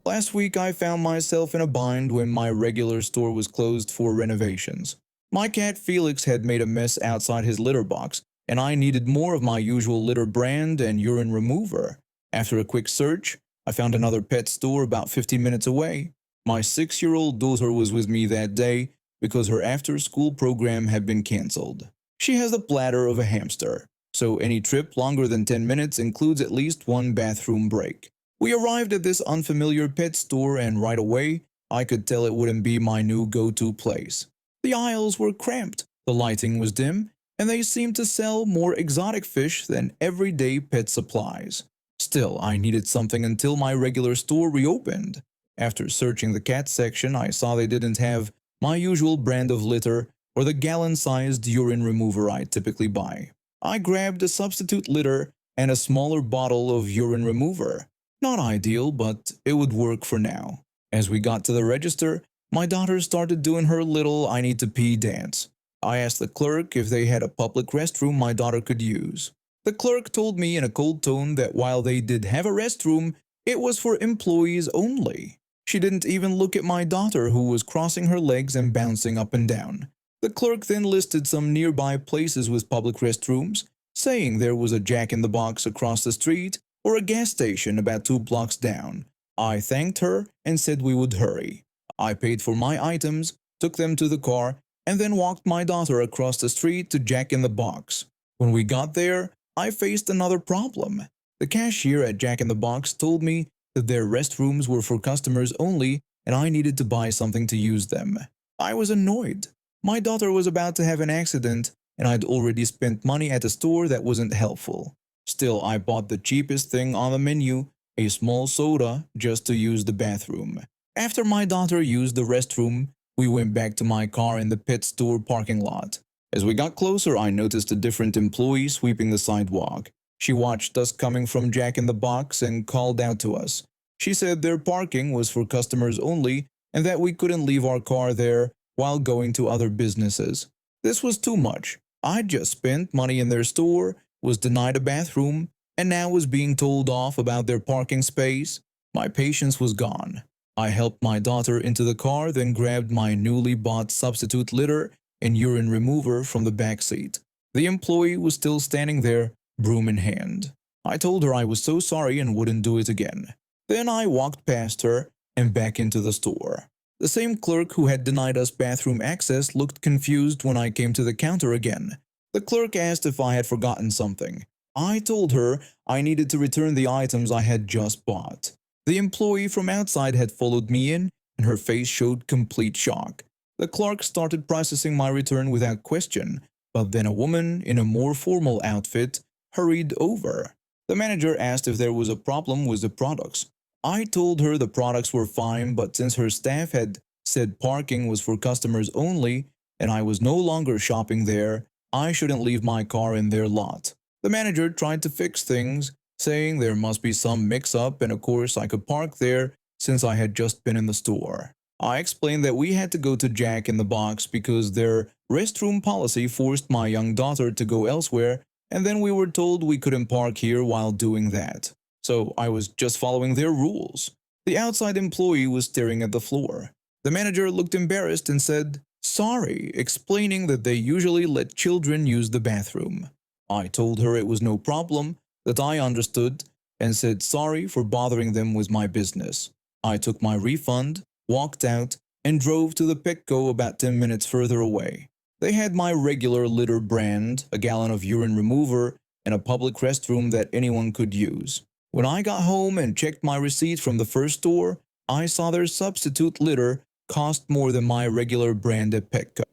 Last week, I found myself in a bind when my regular store was closed for renovations. My cat Felix had made a mess outside his litter box, and I needed more of my usual litter brand and urine remover. After a quick search, I found another pet store about 15 minutes away. My 6-year-old daughter was with me that day because her after-school program had been cancelled. She has the bladder of a hamster, so any trip longer than 10 minutes includes at least one bathroom break. We arrived at this unfamiliar pet store, and right away, I could tell it wouldn't be my new go-to place. The aisles were cramped, the lighting was dim, and they seemed to sell more exotic fish than everyday pet supplies. Still, I needed something until my regular store reopened. After searching the cat section, I saw they didn't have my usual brand of litter or the gallon-sized urine remover I typically buy. I grabbed a substitute litter and a smaller bottle of urine remover. Not ideal, but it would work for now. As we got to the register, my daughter started doing her little I need to pee dance. I asked the clerk if they had a public restroom my daughter could use. The clerk told me in a cold tone that while they did have a restroom, it was for employees only. She didn't even look at my daughter, who was crossing her legs and bouncing up and down. The clerk then listed some nearby places with public restrooms, saying there was a Jack in the Box across the street or a gas station about 2 blocks down. I thanked her and said we would hurry. I paid for my items, took them to the car, and then walked my daughter across the street to Jack in the Box. When we got there, I faced another problem. The cashier at Jack in the Box told me that their restrooms were for customers only and I needed to buy something to use them. I was annoyed. My daughter was about to have an accident and I'd already spent money at a store that wasn't helpful. Still, I bought the cheapest thing on the menu, a small soda, just to use the bathroom. After my daughter used the restroom, we went back to my car in the pet store parking lot. As we got closer, I noticed a different employee sweeping the sidewalk. She watched us coming from Jack in the Box and called out to us. She said their parking was for customers only and that we couldn't leave our car there while going to other businesses. This was too much. I'd just spent money in their store, was denied a bathroom, and now was being told off about their parking space. My patience was gone. I helped my daughter into the car, then grabbed my newly bought substitute litter and urine remover from the back seat. The employee was still standing there, broom in hand. I told her I was so sorry and wouldn't do it again. Then I walked past her and back into the store. The same clerk who had denied us bathroom access looked confused when I came to the counter again. The clerk asked if I had forgotten something. I told her I needed to return the items I had just bought. The employee from outside had followed me in, and her face showed complete shock. The clerk started processing my return without question, but then a woman in a more formal outfit hurried over. The manager asked if there was a problem with the products. I told her the products were fine, but since her staff had said parking was for customers only, and I was no longer shopping there, I shouldn't leave my car in their lot. The manager tried to fix things, saying there must be some mix-up and of course I could park there since I had just been in the store. I explained that we had to go to Jack in the Box because their restroom policy forced my young daughter to go elsewhere, and then we were told we couldn't park here while doing that. So I was just following their rules. The outside employee was staring at the floor. The manager looked embarrassed and said, "Sorry," explaining that they usually let children use the bathroom. I told her it was no problem, that I understood, and said sorry for bothering them with my business. I took my refund, walked out, and drove to the Petco about 10 minutes further away. They had my regular litter brand, a gallon of urine remover, and a public restroom that anyone could use. When I got home and checked my receipt from the first store, I saw their substitute litter cost more than my regular brand at Petco.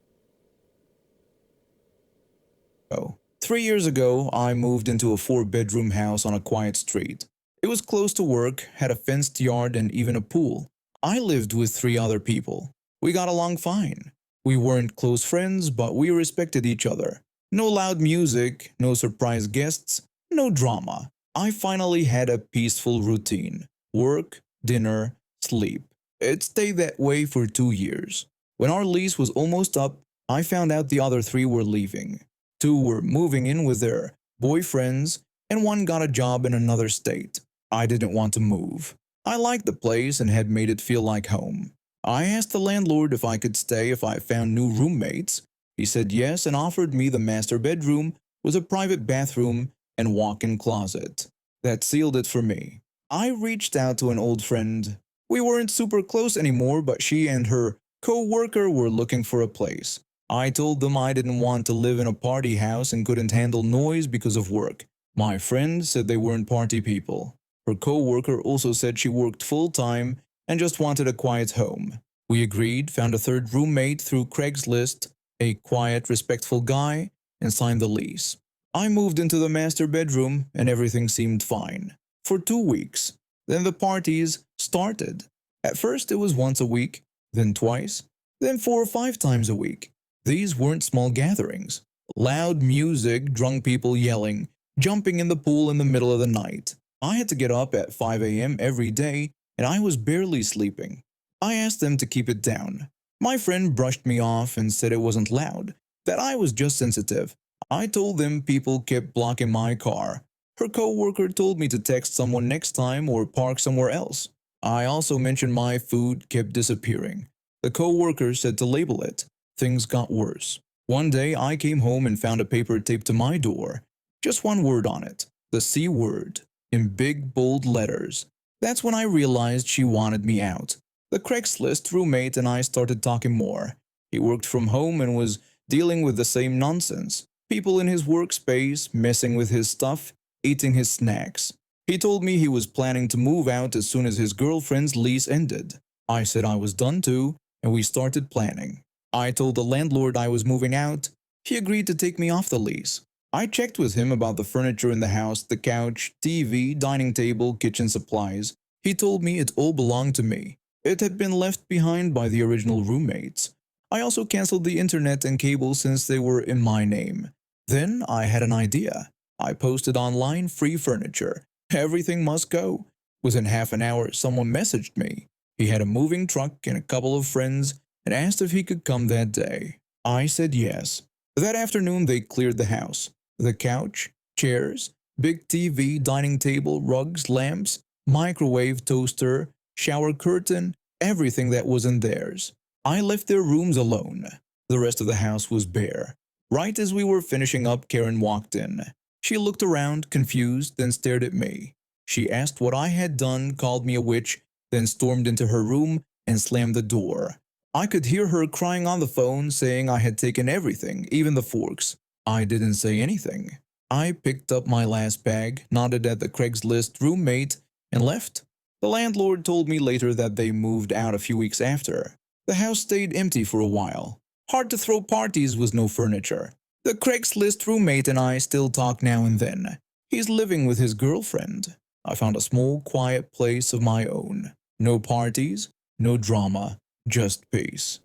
3 years ago, I moved into a 4-bedroom house on a quiet street. It was close to work, had a fenced yard, and even a pool. I lived with 3 other people. We got along fine. We weren't close friends, but we respected each other. No loud music, no surprise guests, no drama. I finally had a peaceful routine. Work, dinner, sleep. It stayed that way for 2 years. When our lease was almost up, I found out the other three were leaving. Two were moving in with their boyfriends, and one got a job in another state. I didn't want to move. I liked the place and had made it feel like home. I asked the landlord if I could stay if I found new roommates. He said yes and offered me the master bedroom with a private bathroom and walk-in closet. That sealed it for me. I reached out to an old friend. We weren't super close anymore, but she and her co-worker were looking for a place. I told them I didn't want to live in a party house and couldn't handle noise because of work. My friend said they weren't party people. Her co-worker also said she worked full-time and just wanted a quiet home. We agreed, found a third roommate through Craigslist, a quiet, respectful guy, and signed the lease. I moved into the master bedroom and everything seemed fine. For 2 weeks. Then the parties started. At first it was once a week, then twice, then 4 or 5 times a week. These weren't small gatherings. Loud music, drunk people yelling, jumping in the pool in the middle of the night. I had to get up at 5 a.m. every day and I was barely sleeping. I asked them to keep it down. My friend brushed me off and said it wasn't loud, that I was just sensitive. I told them people kept blocking my car. Her co-worker told me to text someone next time or park somewhere else. I also mentioned my food kept disappearing. The co-worker said to label it. Things got worse. One day I came home and found a paper taped to my door. Just one word on it. The C word. In big bold letters. That's when I realized she wanted me out. The Craigslist roommate and I started talking more. He worked from home and was dealing with the same nonsense. People in his workspace, messing with his stuff, eating his snacks. He told me he was planning to move out as soon as his girlfriend's lease ended. I said I was done too, and we started planning. I told the landlord I was moving out. He agreed to take me off the lease. I checked with him about the furniture in the house, the couch, TV, dining table, kitchen supplies. He told me it all belonged to me. It had been left behind by the original roommates. I also canceled the internet and cable since they were in my name. Then I had an idea. I posted online free furniture. Everything must go. Within half an hour, someone messaged me. He had a moving truck and a couple of friends and asked if he could come that day. I said yes. That afternoon, they cleared the house. The couch, chairs, big TV, dining table, rugs, lamps, microwave, toaster, shower curtain, everything that wasn't theirs. I left their rooms alone. The rest of the house was bare. Right as we were finishing up, Karen walked in. She looked around, confused, then stared at me. She asked what I had done, called me a witch, then stormed into her room and slammed the door. I could hear her crying on the phone, saying I had taken everything, even the forks. I didn't say anything. I picked up my last bag, nodded at the Craigslist roommate, and left. The landlord told me later that they moved out a few weeks after. The house stayed empty for a while. Hard to throw parties with no furniture. The Craigslist roommate and I still talk now and then. He's living with his girlfriend. I found a small, quiet place of my own. No parties, no drama, just peace.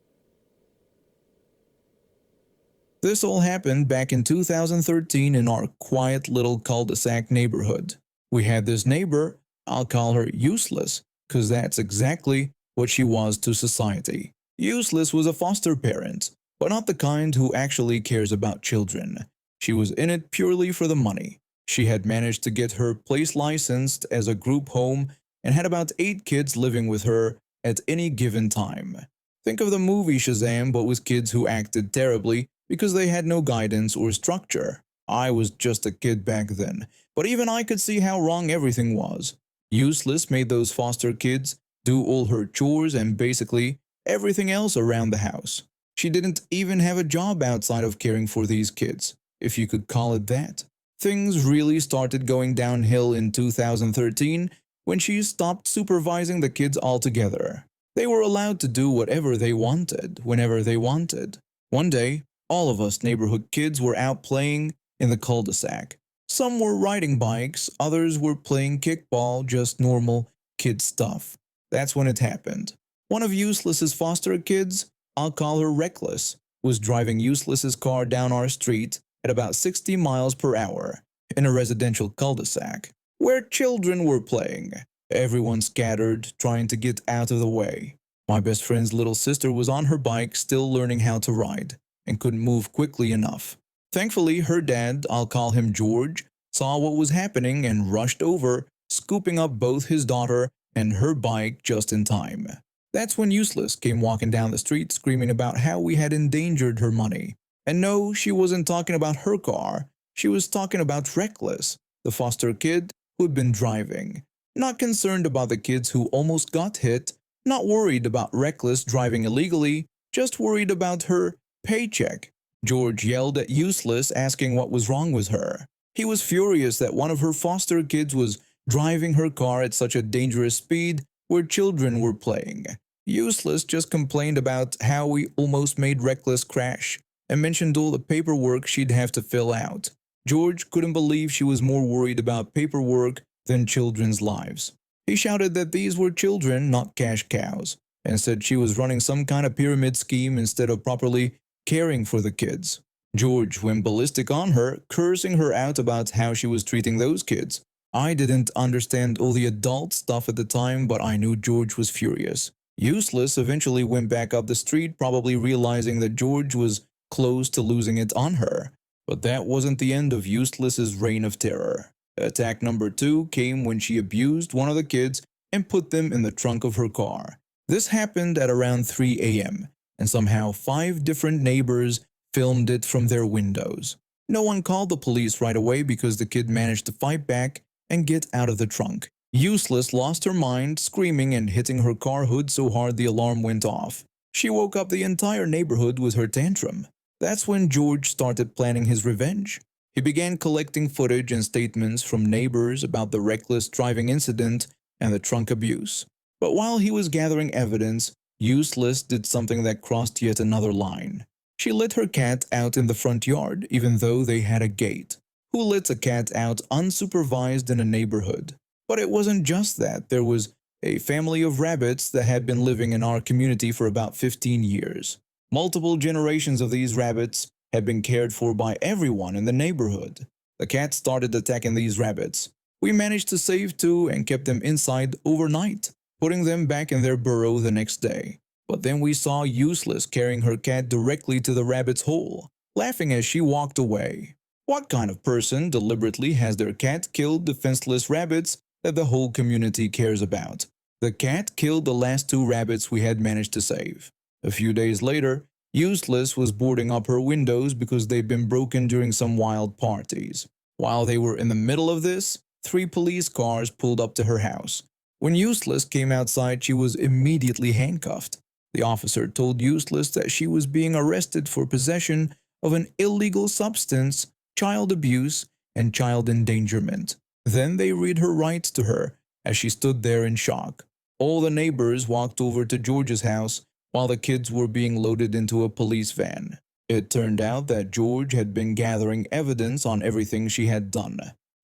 This all happened back in 2013 in our quiet little cul-de-sac neighborhood. We had this neighbor, I'll call her Useless, because that's exactly what she was to society. Useless was a foster parent, but not the kind who actually cares about children. She was in it purely for the money. She had managed to get her place licensed as a group home and had about 8 kids living with her at any given time. Think of the movie Shazam, but with kids who acted terribly because they had no guidance or structure. I was just a kid back then, but even I could see how wrong everything was. Useless made those foster kids do all her chores and basically everything else around the house. She didn't even have a job outside of caring for these kids, if you could call it that. Things really started going downhill in 2013 when she stopped supervising the kids altogether. They were allowed to do whatever they wanted, whenever they wanted. One day, all of us neighborhood kids were out playing in the cul-de-sac. Some were riding bikes, others were playing kickball, just normal kid stuff. That's when it happened. One of Useless's foster kids, I'll call her Reckless, was driving Useless's car down our street at about 60 miles per hour in a residential cul-de-sac where children were playing. Everyone scattered, trying to get out of the way. My best friend's little sister was on her bike, still learning how to ride. and couldn't move quickly enough. Thankfully, her dad, I'll call him George, saw what was happening and rushed over, scooping up both his daughter and her bike just in time. That's when Useless came walking down the street screaming about how we had endangered her money. And no, she wasn't talking about her car, she was talking about Reckless, the foster kid who'd been driving. Not concerned about the kids who almost got hit, not worried about Reckless driving illegally, just worried about her paycheck. George yelled at Useless, asking what was wrong with her. He was furious that one of her foster kids was driving her car at such a dangerous speed where children were playing. Useless just complained about how we almost made Reckless crash and mentioned all the paperwork she'd have to fill out. George couldn't believe she was more worried about paperwork than children's lives. He shouted that these were children, not cash cows, and said she was running some kind of pyramid scheme instead of properly caring for the kids. George went ballistic on her, cursing her out about how she was treating those kids. I didn't understand all the adult stuff at the time, but I knew George was furious. Useless eventually went back up the street, probably realizing that George was close to losing it on her. But that wasn't the end of Useless's reign of terror. Attack number 2 came when she abused one of the kids and put them in the trunk of her car. This happened at around 3 a.m., and somehow 5 different neighbors filmed it from their windows. No one called the police right away because the kid managed to fight back and get out of the trunk. Useless lost her mind, screaming and hitting her car hood so hard the alarm went off. She woke up the entire neighborhood with her tantrum. That's when George started planning his revenge. He began collecting footage and statements from neighbors about the reckless driving incident and the trunk abuse. But while he was gathering evidence, Useless did something that crossed yet another line. She let her cat out in the front yard, even though they had a gate. Who lets a cat out unsupervised in a neighborhood? But it wasn't just that. There was a family of rabbits that had been living in our community for about 15 years. Multiple generations of these rabbits had been cared for by everyone in the neighborhood. The cat started attacking these rabbits. We managed to save 2 and kept them inside overnight, putting them back in their burrow the next day. But then we saw Useless carrying her cat directly to the rabbit's hole, laughing as she walked away. What kind of person deliberately has their cat killed defenseless rabbits that the whole community cares about? The cat killed the last 2 rabbits we had managed to save. A few days later, Useless was boarding up her windows because they'd been broken during some wild parties. While they were in the middle of this, 3 police cars pulled up to her house. When Useless came outside, she was immediately handcuffed. The officer told Useless that she was being arrested for possession of an illegal substance, child abuse, and child endangerment. Then they read her rights to her as she stood there in shock. All the neighbors walked over to George's house while the kids were being loaded into a police van. It turned out that George had been gathering evidence on everything she had done.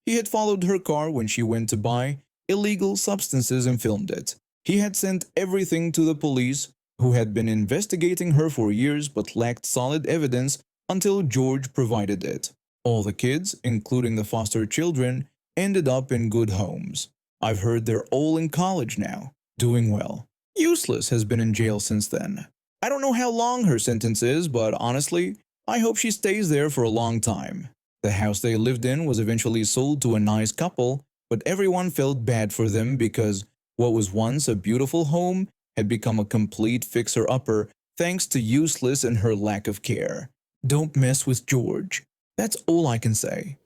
He had followed her car when she went to buy illegal substances and filmed it. He had sent everything to the police, who had been investigating her for years but lacked solid evidence until George provided it. All the kids, including the foster children, ended up in good homes. I've heard they're all in college now, doing well. Useless has been in jail since then. I don't know how long her sentence is, but honestly, I hope she stays there for a long time. The house they lived in was eventually sold to a nice couple, but everyone felt bad for them because what was once a beautiful home had become a complete fixer-upper thanks to Useless and her lack of care. Don't mess with George. That's all I can say.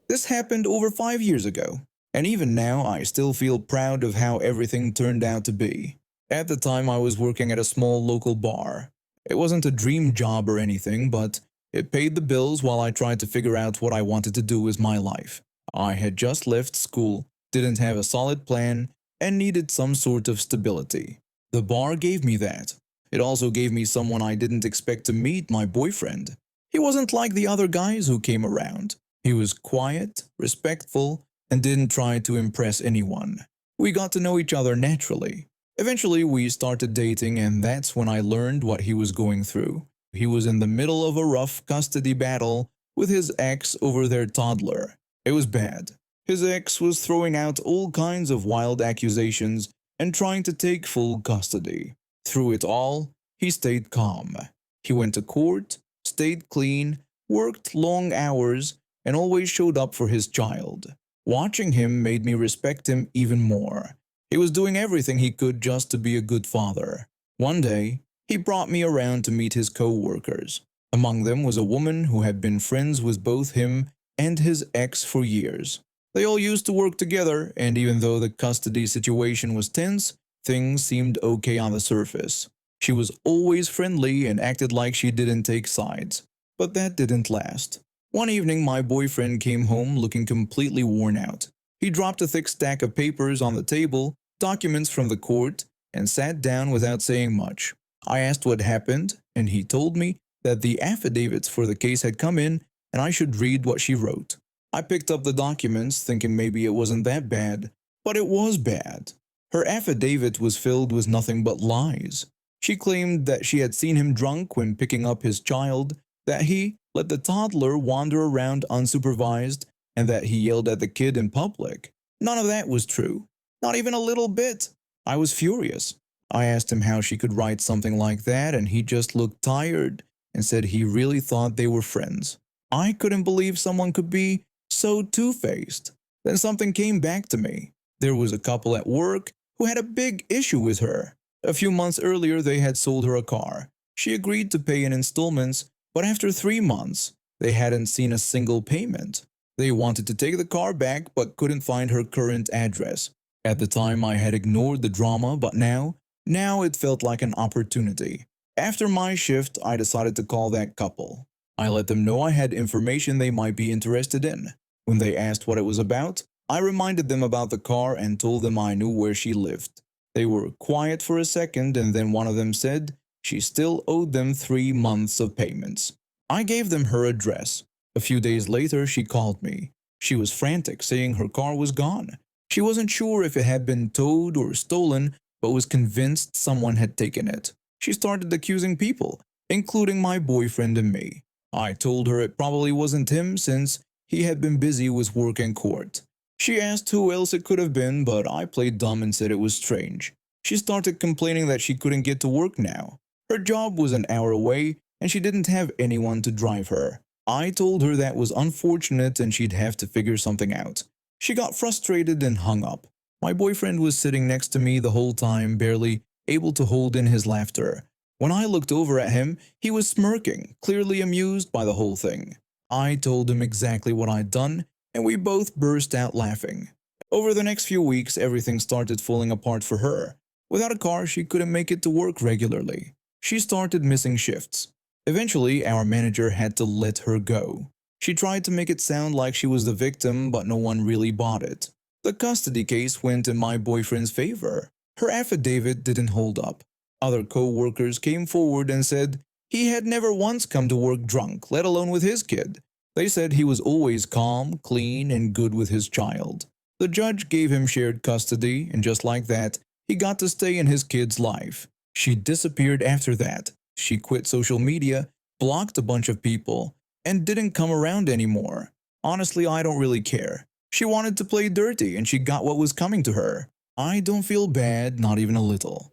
This happened over 5 years ago, and even now I still feel proud of how everything turned out to be. At the time I was working at a small local bar. It wasn't a dream job or anything, but it paid the bills while I tried to figure out what I wanted to do with my life. I had just left school, didn't have a solid plan, and needed some sort of stability. The bar gave me that. It also gave me someone I didn't expect to meet, my boyfriend. He wasn't like the other guys who came around. He was quiet, respectful, and didn't try to impress anyone. We got to know each other naturally. Eventually, we started dating, and that's when I learned what he was going through. He was in the middle of a rough custody battle with his ex over their toddler. It was bad. His ex was throwing out all kinds of wild accusations and trying to take full custody. Through it all, he stayed calm. He went to court, stayed clean, worked long hours, and always showed up for his child. Watching him made me respect him even more. He was doing everything he could just to be a good father. One day, he brought me around to meet his co-workers. Among them was a woman who had been friends with both him and his ex for years. They all used to work together, and even though the custody situation was tense, things seemed okay on the surface. She was always friendly and acted like she didn't take sides. But that didn't last. One evening, my boyfriend came home looking completely worn out. He dropped a thick stack of papers on the table, documents from the court, and sat down without saying much. I asked what happened, and he told me that the affidavits for the case had come in and I should read what she wrote. I picked up the documents thinking maybe it wasn't that bad, but it was bad. Her affidavit was filled with nothing but lies. She claimed that she had seen him drunk when picking up his child, that he let the toddler wander around unsupervised, and that he yelled at the kid in public. None of that was true. Not even a little bit. I was furious. I asked him how she could write something like that, and he just looked tired and said he really thought they were friends. I couldn't believe someone could be so two-faced. Then something came back to me. There was a couple at work who had a big issue with her. A few months earlier, they had sold her a car. She agreed to pay in installments, but after 3 months, they hadn't seen a single payment. They wanted to take the car back but couldn't find her current address. At the time, I had ignored the drama, but now it felt like an opportunity. After my shift, I decided to call that couple. I let them know I had information they might be interested in. When they asked what it was about, I reminded them about the car and told them I knew where she lived. They were quiet for a second, and then one of them said she still owed them 3 months of payments. I gave them her address. A few days later, she called me. She was frantic, saying her car was gone. She wasn't sure if it had been towed or stolen, but was convinced someone had taken it. She started accusing people, including my boyfriend and me. I told her it probably wasn't him since he had been busy with work and court. She asked who else it could have been, but I played dumb and said it was strange. She started complaining that she couldn't get to work now. Her job was an hour away, and she didn't have anyone to drive her. I told her that was unfortunate and she'd have to figure something out. She got frustrated and hung up. My boyfriend was sitting next to me the whole time, barely able to hold in his laughter. When I looked over at him, he was smirking, clearly amused by the whole thing. I told him exactly what I'd done, and we both burst out laughing. Over the next few weeks, everything started falling apart for her. Without a car, she couldn't make it to work regularly. She started missing shifts. Eventually, our manager had to let her go. She tried to make it sound like she was the victim, but no one really bought it. The custody case went in my boyfriend's favor. Her affidavit didn't hold up. Other co-workers came forward and said he had never once come to work drunk, let alone with his kid. They said he was always calm, clean, and good with his child. The judge gave him shared custody, and just like that, he got to stay in his kid's life. She disappeared after that. She quit social media, blocked a bunch of people, and didn't come around anymore. Honestly, I don't really care. She wanted to play dirty, and she got what was coming to her. I don't feel bad, not even a little.